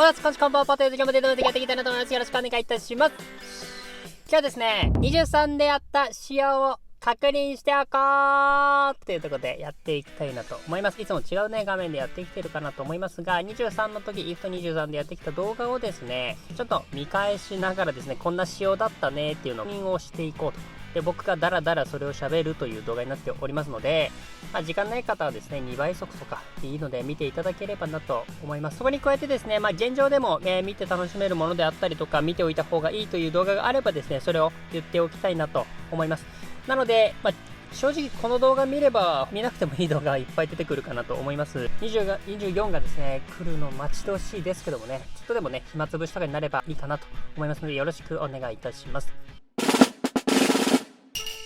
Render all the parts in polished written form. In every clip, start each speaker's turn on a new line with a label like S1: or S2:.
S1: おやつこんちこんばんは、ポテトジャムでやっていきたいなと思います。よろしくお願いいたします。今日はですね、23でやった仕様を確認しておこうというところでやっていきたいなと思います。いつも違うね、画面でやってきてるかなと思いますが、23の時、IF23 でやってきた動画をですね、ちょっと見返しながらですね、こんな仕様だったねっていうのを確認をしていこうと。で、僕がダラダラそれを喋るという動画になっておりますので、時間ない方はですね、2倍速とかいいので見ていただければなと思います。そこに加えてですね、現状でも、見て楽しめるものであったりとか、見ておいた方がいいという動画があればですね、それを言っておきたいなと思います。なので、正直この動画見れば見なくてもいい動画がいっぱい出てくるかなと思います。24がですね、来るの待ち遠しいですけどもね、ちょっとでもね、暇つぶしとかになればいいかなと思いますので、よろしくお願いいたします。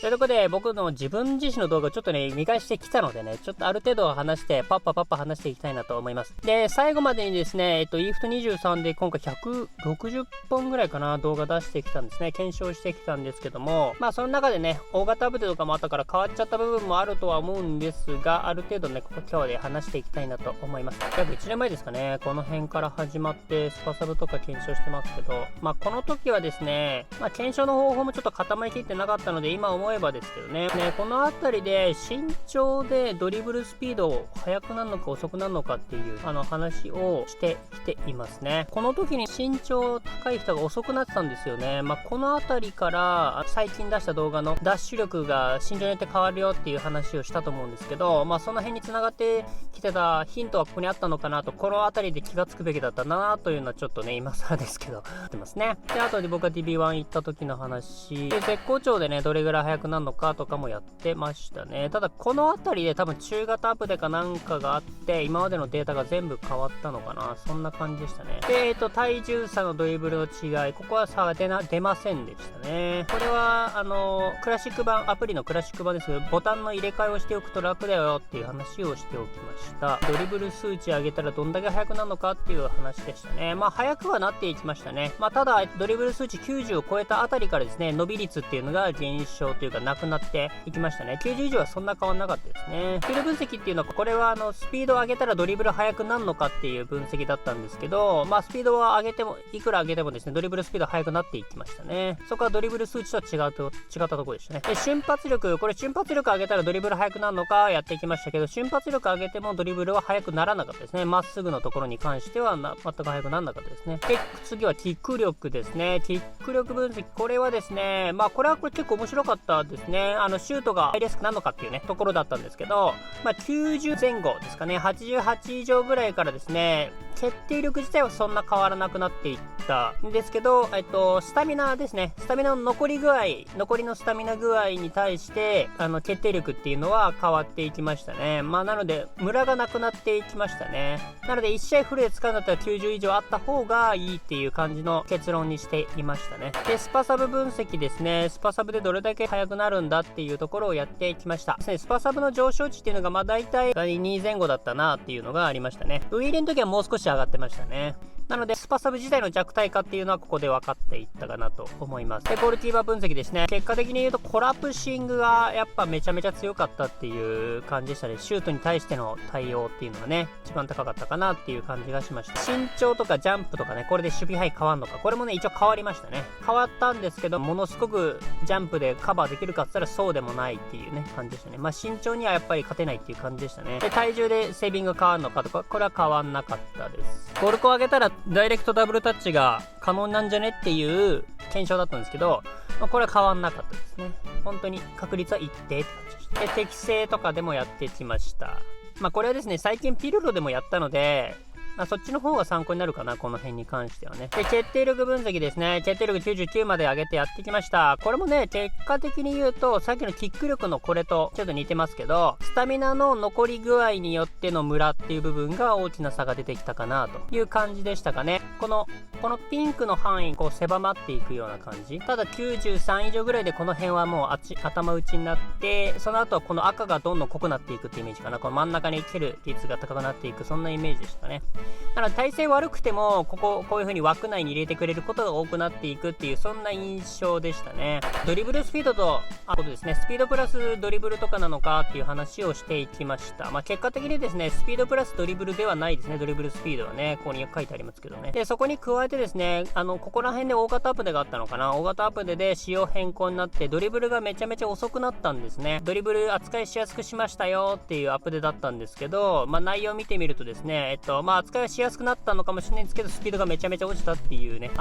S1: というところで、僕の自分自身の動画をちょっとね、見返してきたのでね、ちょっとある程度話して、パッパ話していきたいなと思います。で、最後までにですね、IF23 で今回160本ぐらいかな、動画出してきたんですね。検証してきたんですけども、その中でね、大型アップデートとかもあったから変わっちゃった部分もあるとは思うんですが、ある程度ね、今日で話していきたいなと思います。約1年前ですかね、この辺から始まって、スパサブとか検証してますけど、この時はですね、検証の方法もちょっと固まりきってなかったので、今思えばですけどね、この辺りで身長でドリブルスピード速くなるのか遅くなるのかっていう話をしてきていますね。この時に身長高い人が遅くなってたんですよね。この辺りから最近出した動画のダッシュ力が身長によって変わるよっていう話をしたと思うんですけど、その辺に繋がってきてたヒントはここにあったのかなと、この辺りで気がつくべきだったなというのはちょっとね、今更ですけど言ってますね。で、あとで僕が DB1 行った時の話で、絶好調でね、どれぐらい速くなるのかとかもやってましたね。ただこの辺りで多分中型アップデかなんかがあって、今までのデータが全部変わったのかな、そんな感じでしたね。で、体重差のドリブルの違い、ここは差が出ませんでしたね。これはクラシック版、アプリのクラシック版ですけど、ボタンの入れ替えをしておくと楽だよっていう話をしておきました。ドリブル数値上げたらどんだけ速くなるのかっていう話でしたね。速くはなっていきましたね。ただドリブル数値90を超えたあたりからですね、伸び率っていうのが減少というかなくなっていきましたね。90以上はそんな変わんなかったですね。スキル分析っていうのは、これはスピードを上げたらドリブル速くなるのかっていう分析だったんですけど、スピードは上げても、いくら上げてもですね、ドリブルスピード速くなっていきましたね。そこはドリブル数値とは違ったところでしたね。で、瞬発力、これ瞬発力上げたらドリブル速くなるのかやっていきましたけど、瞬発力上げてもドリブルは速くならなかったですね。まっすぐのところに関しては全く速くならなかったですね。で、次はキック力ですね。キック力分析、これはですね、これ結構面白かったですね。シュートが入りやすくなるのかっていうね、ところだったんですけど、90前後ですかね、88以上ぐらいからですね、決定力自体はそんな変わらなくなっていったんですけど、スタミナですね。スタミナの残りのスタミナ具合に対して、決定力っていうのは変わっていきましたね。なので、ムラがなくなっていきましたね。なので、1試合フルで使うんだったら90以上あった方がいいっていう感じの結論にしていましたね。で、スパサブ分析ですね。スパサブでどれだけ速くなるんだっていうところをやっていきました。スパサブの上昇値っていうのが、大体2前後だったなっていうのがありましたね。ウィーレの時はもう少し上がってましたね。なので、スパサブ自体の弱体化っていうのはここで分かっていったかなと思います。で、ゴールキーパー分析ですね。結果的に言うと、コラプシングがやっぱめちゃめちゃ強かったっていう感じでしたね。シュートに対しての対応っていうのがね、一番高かったかなっていう感じがしました。身長とかジャンプとかね、これで守備範囲変わるのか。これもね、一応変わりましたね。変わったんですけど、ものすごくジャンプでカバーできるかって言ったらそうでもないっていうね、感じでしたね。身長にはやっぱり勝てないっていう感じでしたね。で、体重でセービングが変わるのかとか、これは変わんなかったです。ゴルコを上げたらダイレクトダブルタッチが可能なんじゃねっていう検証だったんですけど、これは変わんなかったですね。本当に確率は一定って感じでした。で、適正とかでもやってきました。これはですね、最近ピルロでもやったので、そっちの方が参考になるかな、この辺に関してはね。で、決定力分析ですね。決定力99まで上げてやってきました。これもね、結果的に言うと、さっきのキック力のこれとちょっと似てますけど、スタミナの残り具合によってのムラっていう部分が大きな差が出てきたかなという感じでしたかね。このピンクの範囲、狭まっていくような感じ。ただ93以上ぐらいでこの辺はもう頭打ちになって、その後はこの赤がどんどん濃くなっていくってイメージかな。この真ん中に蹴る率が高くなっていく、そんなイメージでしたね。だから体勢悪くてもこういう風に枠内に入れてくれることが多くなっていくっていう、そんな印象でしたね。ドリブルスピードとことですね、スピードプラスドリブルとかなのかっていう話をしていきました。結果的にですね、スピードプラスドリブルではないですね。ドリブルスピードはね、ここに書いてありますけどね。でそこに加えてですね、ここら辺で大型アップデがあったのかな。大型アップデで仕様変更になってドリブルがめちゃめちゃ遅くなったんですね。ドリブル扱いしやすくしましたよっていうアップデだったんですけど、内容を見てみるとですね、扱いはしやすくなったのかもしれないんですけど、スピードがめちゃめちゃ落ちたっていうね、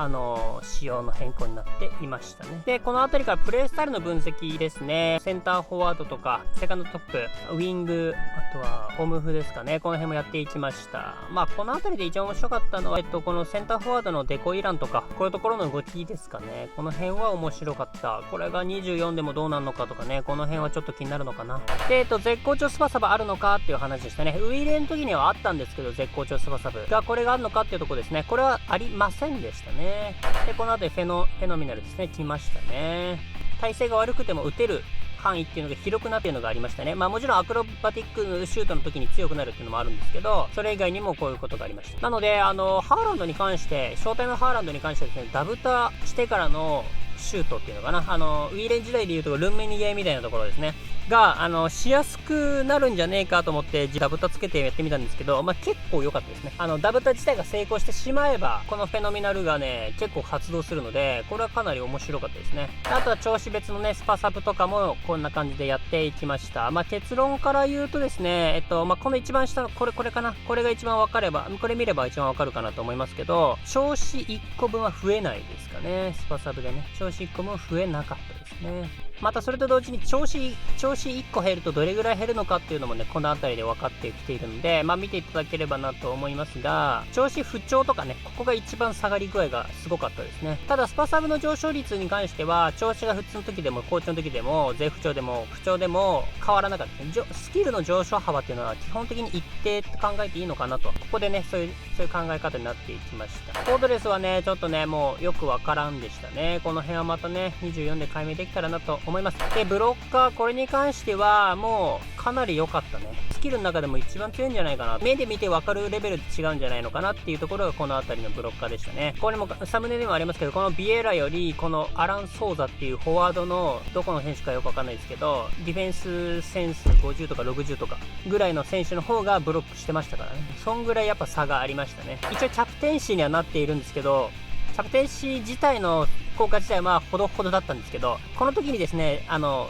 S1: 仕様の変更になっていましたね。でこの辺りからプレースタイルの分析ですね。センターフォワードとかセカンドトップ、ウィング、あとはホームフですかね、この辺もやっていきました。この辺りで一番面白かったのは、このセンターフォワードのデコイランとかこういうところの動きですかね。この辺は面白かった。これが24でもどうなるのかとかね、この辺はちょっと気になるのかな。で絶好調スパサブあるのかっていう話でしたね。ウイレの時にはあったんですけど、絶好調スパサブがこれがあるのかっていうところですね。これはありませんでしたね。でこの後フェノミナルですね、来ましたね。体勢が悪くても打てる範囲っていうのが広くなっているのがありましたね。もちろんアクロバティックシュートの時に強くなるっていうのもあるんですけど、それ以外にもこういうことがありました。なのでハーランドに関して、ショータイムハーランドに関してはですね、ダブタしてからのシュートっていうのかな、ウィーレン時代でいうとルンメニゲーみたいなところですねがしやすくなるんじゃねえかと思ってダブタつけてやってみたんですけど、結構良かったですね。ダブタ自体が成功してしまえばこのフェノミナルがね結構発動するので、これはかなり面白かったですね。あとは調子別のねスパサブとかもこんな感じでやっていきました。結論から言うとですね、この一番下のこれかな、これが一番分かれば、これ見れば一番分かるかなと思いますけど、調子1個分は増えないですかね。スパサブでね調子1個分増えなかったですね。またそれと同時に調子1個減るとどれぐらい減るのかっていうのもね、この辺りで分かってきているので、見ていただければなと思いますが、調子不調とかね、ここが一番下がり具合がすごかったですね。ただスパサブの上昇率に関しては、調子が普通の時でも好調の時でも絶不調でも不調でも変わらなかったですね。スキルの上昇幅っていうのは基本的に一定と考えていいのかなと、ここでねそういう考え方になっていきました。コードレスはねちょっとねもうよくわからんでしたね。この辺はまたね24で解明できたらなと思います。でブロッカー、これに関してはもうかなり良かったね。スキルの中でも一番強いんじゃないかな、目で見て分かるレベルで違うんじゃないのかなっていうところがこの辺りのブロッカーでしたね。これもサムネでもありますけど、このビエラよりこのアラン・ソーザっていうフォワードのどこの選手かよくわかんないですけど、ディフェンスセンス50とか60とかぐらいの選手の方がブロックしてましたからね。そんぐらいやっぱ差がありましたね。一応キャプテンシーにはなっているんですけど、キャプテンシー自体の効果自体はほどほどだったんですけど、この時にですね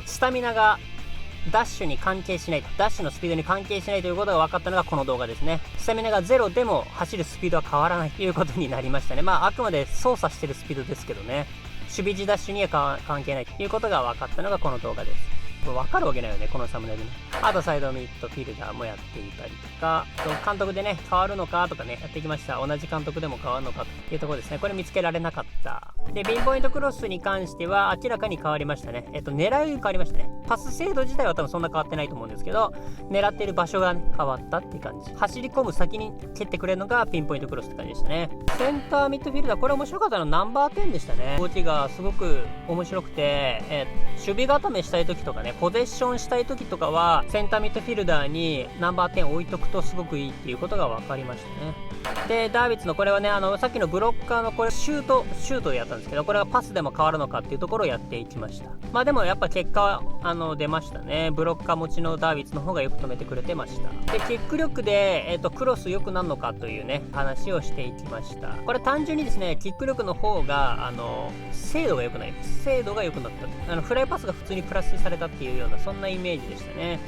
S1: スタミナがダッシュに関係しないと、ダッシュのスピードに関係しないということが分かったのがこの動画ですね。スタミナがゼロでも走るスピードは変わらないということになりましたね。あくまで操作してるスピードですけどね、守備時ダッシュには関係ないということが分かったのがこの動画です。分かるわけないよね、このサムネでね。あとサイドミッドフィルダーもやっていたりとか、監督でね変わるのかとかねやっていきました。同じ監督でも変わるのかというところですね。これ見つけられなかった。でピンポイントクロスに関しては明らかに変わりましたね。狙い変わりましたね。パス精度自体は多分そんな変わってないと思うんですけど、狙っている場所が、ね、変わったって感じ。走り込む先に蹴ってくれるのがピンポイントクロスって感じでしたね。センターミッドフィルダー、これ面白かったのはナンバー10でしたね。動きがすごく面白くて、守備固めしたい時とかね、ポゼッションしたい時とかはセンターミッドフィルダーにナンバー10置いとくとすごくいいっていうことが分かりましたね。でダービッツのこれはねさっきのブロッカーのこれシュートでやったんですけど、これがパスでも変わるのかっていうところをやっていきました。でもやっぱ結果は出ましたね。ブロッカー持ちのダービッツの方がよく止めてくれてました。でキック力で、クロス良くなるのかというね話をしていきました。これ単純にですねキック力の方が精度が良くないです。精度が良くなったフライパスが普通にプラスされたっていうようなそんなイメージでしたね。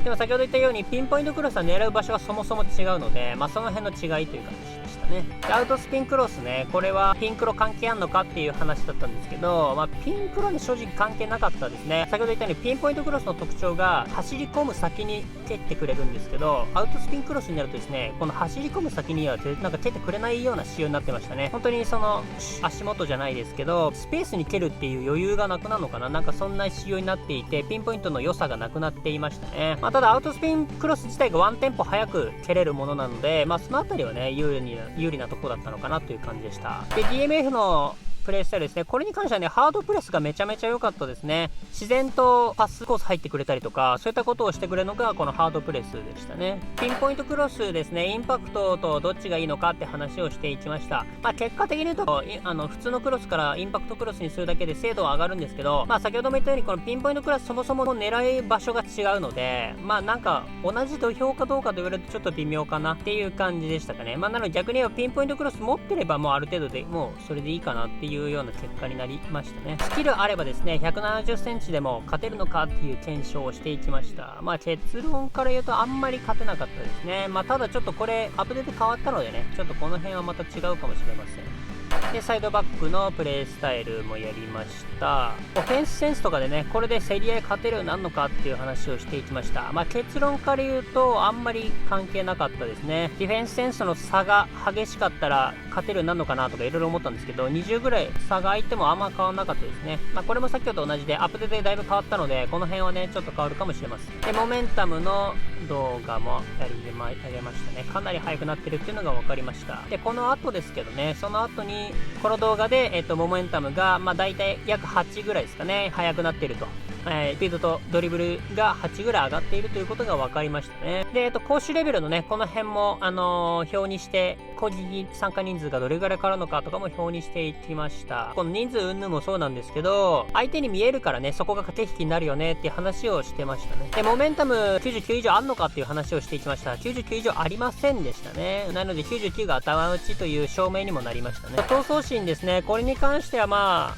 S1: でも先ほど言ったようにピンポイントクロスは狙う場所がそもそも違うので、その辺の違いという感じでしたね。でアウトスピンクロスね、これはピンクロ関係あんのかっていう話だったんですけど、ピンクロに正直関係なかったですね。先ほど言ったようにピンポイントクロスの特徴が走り込む先に蹴ってくれるんですけど、アウトスピンクロスになるとですね、この走り込む先にはなんか蹴ってくれないような仕様になってましたね。本当にその足元じゃないですけどスペースに蹴るっていう余裕がなくなるのかな、なんかそんな仕様になっていてピンポイントの良さがなくなっていましたね。ただアウトスピンクロス自体がワンテンポ早く蹴れるものなので、そのあたりはね有利なところだったのかなという感じでした。で DMF のプレイスタイルですね。これに関してはね、ハードプレスがめちゃめちゃ良かったですね。自然とパスコース入ってくれたりとか、そういったことをしてくれるのがこのハードプレスでしたね。ピンポイントクロスですね、インパクトとどっちがいいのかって話をしていきました。結果的に言うと、普通のクロスからインパクトクロスにするだけで精度は上がるんですけど、先ほども言ったようにこのピンポイントクロスそもそもの狙い場所が違うので、なんか同じ土俵かどうかと言われるとちょっと微妙かなっていう感じでしたかね。なので逆に言えばピンポイントクロス持ってればもうある程度でもうそれでいいかなっていうような結果になりましたね。スキルあればですね、170センチでも勝てるのかっていう検証をしていきました。結論から言うとあんまり勝てなかったですね。ただちょっとこれアップデート変わったのでね、ちょっとこの辺はまた違うかもしれません。で、サイドバックのプレイスタイルもやりました。オフェンスセンスとかでね、これで競り合い勝てるようになるのかっていう話をしていきました。結論から言うと、あんまり関係なかったですね。ディフェンスセンスの差が激しかったら勝てるようになるのかなとかいろいろ思ったんですけど、20ぐらい差が空いてもあんま変わらなかったですね。これも先ほどと同じで、アップデートでだいぶ変わったので、この辺はね、ちょっと変わるかもしれません。で、モメンタムの動画もあげましたね。かなり速くなってるっていうのが分かりました。で、この後ですけどね、その後に、この動画で、モメンタムが、だいたい約8ぐらいですかね、速くなっていると。スピードとドリブルが8ぐらい上がっているということが分かりましたね。で、攻守レベルのね、この辺も、表にして、攻撃参加人数がどれぐらい変わるのかとかも表にしていきました。この人数云々もそうなんですけど、相手に見えるからね、そこが駆け引きになるよねっていう話をしてましたね。で、モメンタム99以上あんのかっていう話をしていきました。99以上ありませんでしたね。なので99が頭打ちという証明にもなりましたね。闘争心ですね、これに関しては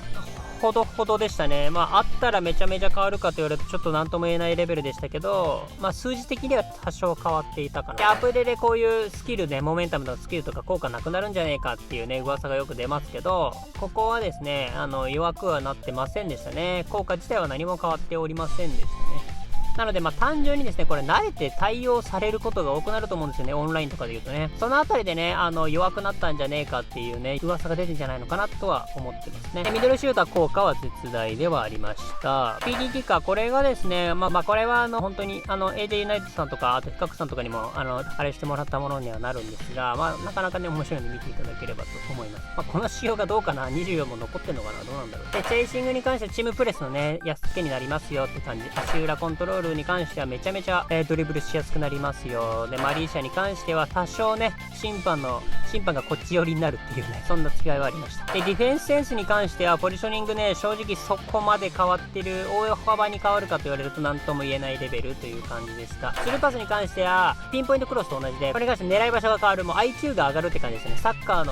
S1: ほどほどでしたね。あったらめちゃめちゃ変わるかと言われるとちょっと何とも言えないレベルでしたけど、数字的には多少変わっていたかな。で、アップデートでこういうスキルね、モメンタムのスキルとか効果なくなるんじゃねえかっていうね、噂がよく出ますけど、ここはですね、弱くはなってませんでしたね。効果自体は何も変わっておりませんでしたね。なので、単純にですね、これ慣れて対応されることが多くなると思うんですよね、オンラインとかで言うとね。そのあたりでね、弱くなったんじゃねえかっていうね、噂が出てんじゃないのかなとは思ってますね。で、ミドルシューター効果は絶大ではありました。PD キッカー、これがですね、これは本当に、AJ ユナイテッドさんとか、あと、ヒカクさんとかにも、あれしてもらったものにはなるんですが、なかなかね、面白いので見ていただければと思います。この仕様がどうかな、24も残ってんのかな、どうなんだろう。で、チェイシングに関してはチームプレスのね、安付けになりますよって感じ。足裏コントロールに関してはめちゃめちゃ、ドリブルしやすくなりますよ。で、マリーシャに関しては多少ね、審判がこっち寄りになるっていうね、そんな違いはありました。で、ディフェンスセンスに関してはポジショニングね、正直そこまで変わってる、大幅に変わるかと言われると何とも言えないレベルという感じでした。スルーパスに関しては、ピンポイントクロスと同じで、これに関して狙い場所が変わる、もう IQ が上がるって感じですね。サッカー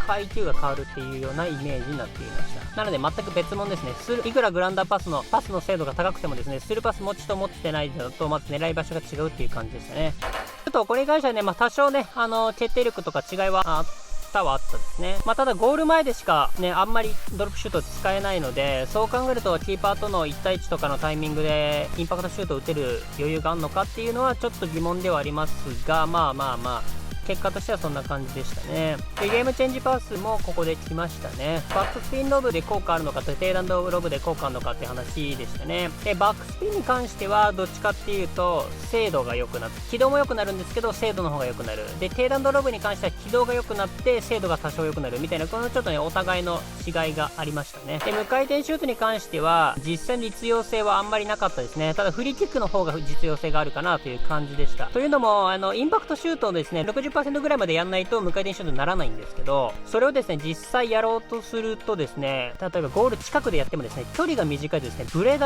S1: IQ が変わるっていうようなイメージになっていました。なので全く別物ですね。いくらグラウンダーパスの精度が高くてもですね、スルーパス持ちと持ってないだと、まず狙い場所が違うっていう感じでしたね。ちょっとこれに関してはね、多少ね、決定力とか違いはあったですね。ただゴール前でしかね、あんまりドロップシュート使えないので、そう考えるとキーパーとの1対1とかのタイミングでインパクトシュートを打てる余裕があるのかっていうのはちょっと疑問ではありますが、結果としてはそんな感じでしたね。で、ゲームチェンジパスもここで来ましたね。バックスピンロブで効果あるのかとテーランドロブで効果あるのかって話でしたね。で、バックスピンに関してはどっちかっていうと精度が良くなって、軌道も良くなるんですけど精度の方が良くなる。で、テーランドロブに関しては軌道が良くなって精度が多少良くなるみたいな、このちょっとね、お互いの違いがありましたね。で、無回転シュートに関しては実際の実用性はあんまりなかったですね。ただフリーキックの方が実用性があるかなという感じでした。というのも、インパクトシュートをですね、60% ぐらいまでやんないと無回転シュートにならないんですけど、それをですね、実際やろうとするとですね、例えばゴール近くでやってもですね、距離が短いとですね、ブレ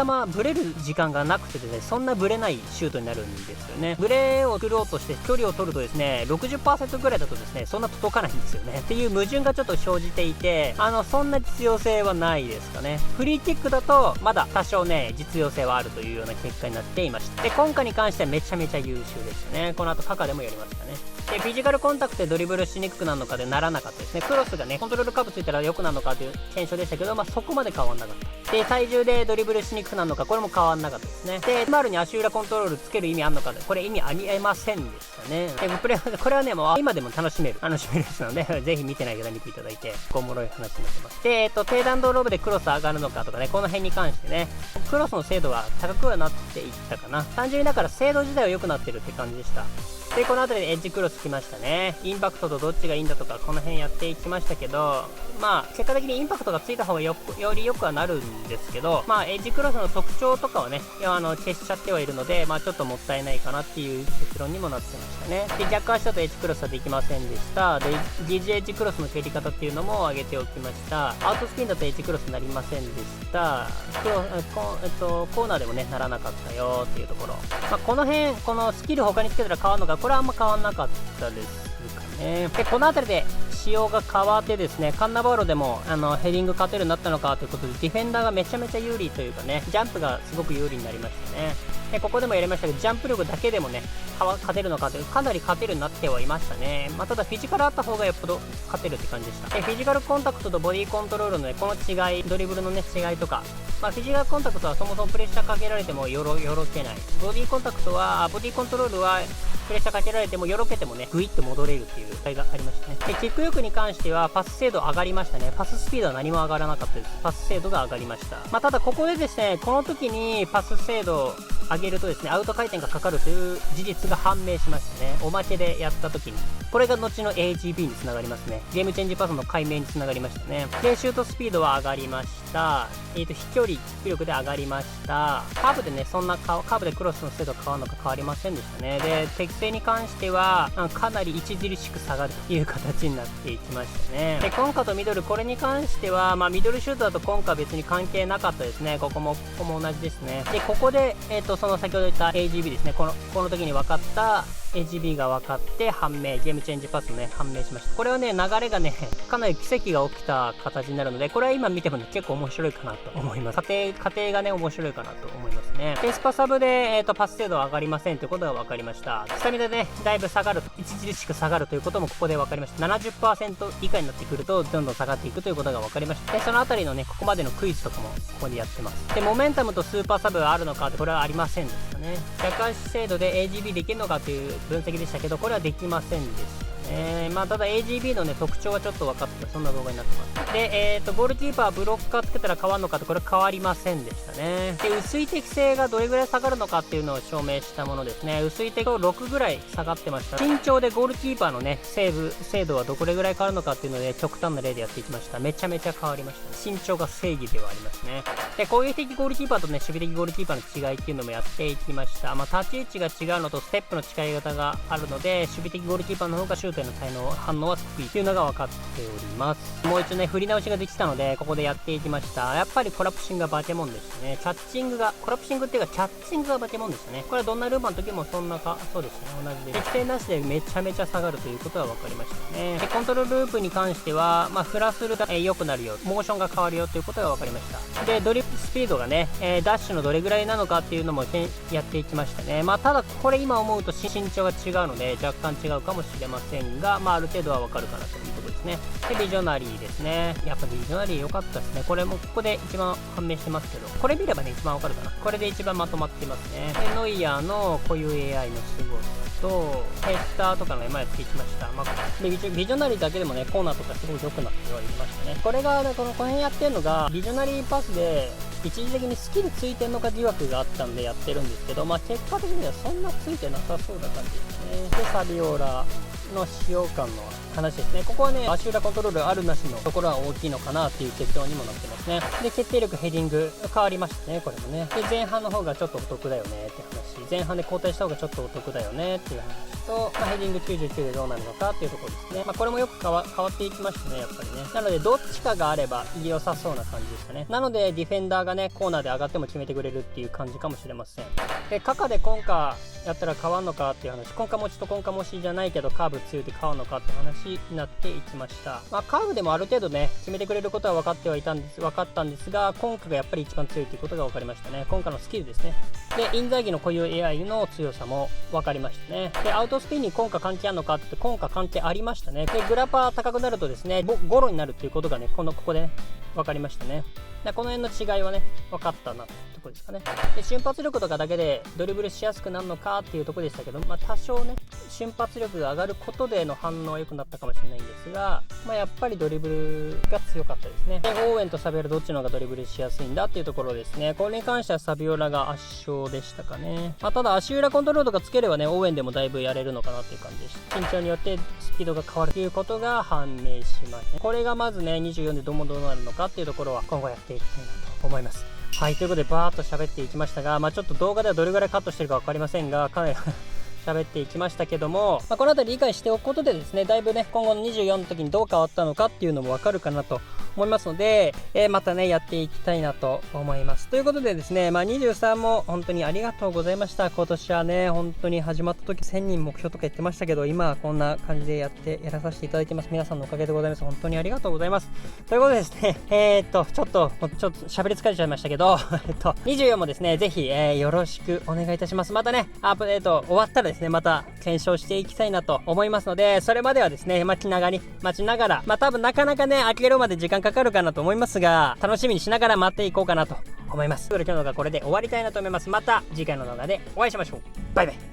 S1: る時間がなくてですね、そんなブレないシュートになるんですよね。ブレを作ろうとして距離を取るとですね、60% ぐらいだとですね、そんな届かないんですよね。っていう矛盾がちょっと生じていて、そんな実用性はないですかね。フリーキックだと、まだ多少ね、実用性はあるというような結果になっていました。で、今回に関してはめちゃめちゃ優秀でしたね。この後、カカでもやりましたね。で、フィジカルコンタクトでドリブルしにくくなるのかでならなかったですね。クロスがね、コントロールカーブついたら良くなるのかという検証でしたけど、そこまで変わんなかった。で、体重でドリブルしにくくなるのか、これも変わんなかったですね。で、マルに足裏コントロールつける意味あんのかで、これ意味ありえませんでしたね。で、これはね、もう今でも楽しめるやつなので、ぜひ見てない方見ていただいて、おもろい話になってます。で、低弾道ロブでクロス上がるのかとかね、この辺に関してね、クロスの精度は高くはなっていったかな。単純にだから精度自体は良くなってるって感じでした。で、この後でエッジクロス来ましたね。インパクトとどっちがいいんだとか、この辺やっていきましたけど、結果的にインパクトがついた方がより良くはなるんですけど、エッジクロスの特徴とかはね、消しちゃってはいるので、ちょっともったいないかなっていう結論にもなってましたね。で、逆足だとエッジクロスはできませんでした。で、DJ エッジクロスの蹴り方っていうのも上げておきました。アウトスピンだとエッジクロスになりませんでした。コーナーでもね、ならなかったよっていうところ。この辺、このスキル他につけたら変わるのか、これはあんま変わんなかったですかね。で、この辺りで仕様が変わってですね、カンナバーロでもヘディング勝てるようになったのかということで、ディフェンダーがめちゃめちゃ有利というかね、ジャンプがすごく有利になりましたね。で、ここでもやりましたけど、ジャンプ力だけでもね、勝てるのかという、かなり勝てるようになってはいましたね。ただフィジカルあった方がよっぽど勝てるって感じでした。で、フィジカルコンタクトとボディコントロールのね、この違い、ドリブルのね、違いとか、フィジカルコンタクトはそもそもプレッシャーかけられてもよろけない。ボディコントロールは、プレッシャーかけられてもよろけてもね、グイッと戻れるっていう違いがありましたね。で、キック力に関してはパス精度上がりましたね。パススピードは何も上がらなかったです。パス精度が上がりました。ただここでですね、この時にパス精度を上げるとですね、アウト回転がかかるという事実が判明しましたね。おまけでやった時に。これが後の AGB につながりますね。ゲームチェンジパスの解明につながりましたね。で、シュートスピードは上がりました。飛距離、キック力で上がりました。カーブでね、カーブでクロスの精度変わるのか変わりませんでしたね。で、適正に関しては、かなり著しく下がるという形になっていきましたね。で、コンカとミドル、これに関しては、ミドルシュートだとコンカは別に関係なかったですね。ここも同じですね。で、ここで、その先ほど言った AGB ですね。この時に分かった、AGB が分かって判明、ゲームチェンジパスね、判明しました。これはね、流れがね、かなり奇跡が起きた形になるので、これは今見てもね、結構面白いかなと思います。過程がね、面白いかなと思いますね。で、スパサブで、パス精度は上がりませんということが分かりました。スタミナでね、だいぶ下がる、著しく下がるということもここで分かりました。70% 以下になってくると、どんどん下がっていくということが分かりました。で、そのあたりのね、ここまでのクイズとかもここでやってます。で、モメンタムとスーパーサブはあるのかって、これはありませんでしたね。逆足精度で AGB できるのかという分析でしたけど、これはできませんでしたね。ただ AGB のね、特徴はちょっと分かった、そんな動画になってます。で、ゴールキーパーブロッカーつけたら変わるのかって、これ変わりませんでしたね。で、薄い適性がどれぐらい下がるのかっていうのを証明したものですね。薄い適性6ぐらい下がってました。身長でゴールキーパーのね、精度はどれぐらい変わるのかっていうので、極端な例でやっていきました。めちゃめちゃ変わりましたね。身長が正義ではありますね。で、攻撃的ゴールキーパーとね、守備的ゴールキーパーの違いっていうのもやっていきました。立ち位置が違うのとステップの違い方があるので、守備的ゴールキーパーの方がシュートへの反応は低いというのが分かっております。もう一度ね、振り直しができたので、ここでやっていきました。やっぱりコラプシングがバケモンでしたね。コラプシングっていうか、チャッチングがバケモンでしたね。これはどんなルーマの時もそうですね、同じで。適正なしでめちゃめちゃ下がるということは分かりましたね。で、コントロールループに関しては、振らすると良くなるよ、モーションが変わるよということが分かりました。で、ドリップスピードがね、ダッシュのどれぐらいなのかっていうのもやっていきましたね。ただ、これ今思うと身長が違うので、若干違うかもしれませんが、ある程度はわかるかなというところですね。で、ビジョナリーですね。やっぱビジョナリー良かったですね。これもここで一番判明してますけど、これ見ればね、一番わかるかな。これで一番まとまってますね。で、ノイヤーの固有 AI のすごさと、ヘッダーとかのやっていきました。ビジョナリーだけでもね、コーナーとかすごい良くなってはいましたね。これがね、この辺やってるのが、ビジョナリーパスで、一時的にスキルついてんのか疑惑があったんでやってるんですけど、結果的にはそんなついてなさそうな感じですね。で、サビオーラの使用感の話ですね。ここはね、足裏コントロールあるなしのところは大きいのかなっていう結論にもなってますね。で、決定力、ヘディング変わりましたね、これもね。で、前半の方がちょっとお得だよねって話。前半で交代した方がちょっとお得だよねっていう話と、ヘディング99でどうなるのかっていうところですね。これもよく変わっていきましたね、やっぱりね。なので、どっちかがあれば良さそうな感じでしたね。なので、ディフェンダーがね、コーナーで上がっても決めてくれるっていう感じかもしれません。で、カカでコンカやったら変わんのかっていう話。コンカ持ちとコンカ持ちじゃないけど、カーブ強いで変わんのかって話になっていきました。カーブでもある程度ね、決めてくれることは分かったんですが、コンカがやっぱり一番強いということが分かりましたね。コンカのスキルですね。で、インザーギの固有 AI の強さも分かりましたね。で、アウトスピンにコンカ関係あるのかって、コンカ関係ありましたね。で、グラパー高くなるとですね、ゴロになるっていうことがね、ここでね、分かりましたね。この辺の違いはね、分かったなってとこですかね。で、瞬発力とかだけでドリブルしやすくなるのかっていうとこでしたけど、多少ね、瞬発力が上がることでの反応は良くなったかもしれないんですが、やっぱりドリブルが強かったですね。で、オーウェンとサビオラどっちの方がドリブルしやすいんだっていうところですね。これに関してはサビオラが圧勝でしたかね。ただ足裏コントロールとかつければね、オーウェンでもだいぶやれるのかなっていう感じでした。身長によってスピードが変わるということが判明しましたね。これがまずね、24でどうなるのかっていうところは今後やっていきたいなと思います。はい、ということでバーっと喋っていきましたが、ちょっと動画ではどれぐらいカットしてるか分かりませんが、かなり喋っていきましたけども、この辺り理解しておくことでですね、だいぶね、今後の24の時にどう変わったのかっていうのも分かるかなと思いますので、またね、やっていきたいなと思います。ということでですね、23も本当にありがとうございました。今年はね、本当に始まった時1000人目標とか言ってましたけど、今はこんな感じでやらさせていただいてます。皆さんのおかげでございます。本当にありがとうございます。ということでですね、ちょっと喋り疲れちゃいましたけど、24もですね、ぜひ、よろしくお願いいたします。またね、アップデート終わったらですね、また検証していきたいなと思いますので、それまではですね、待ちながら、多分なかなかね、開けるまで時間かかるかなと思いますが、楽しみにしながら待っていこうかなと思います。ということで今日の動画これで終わりたいなと思います。また次回の動画でお会いしましょう。バイバイ。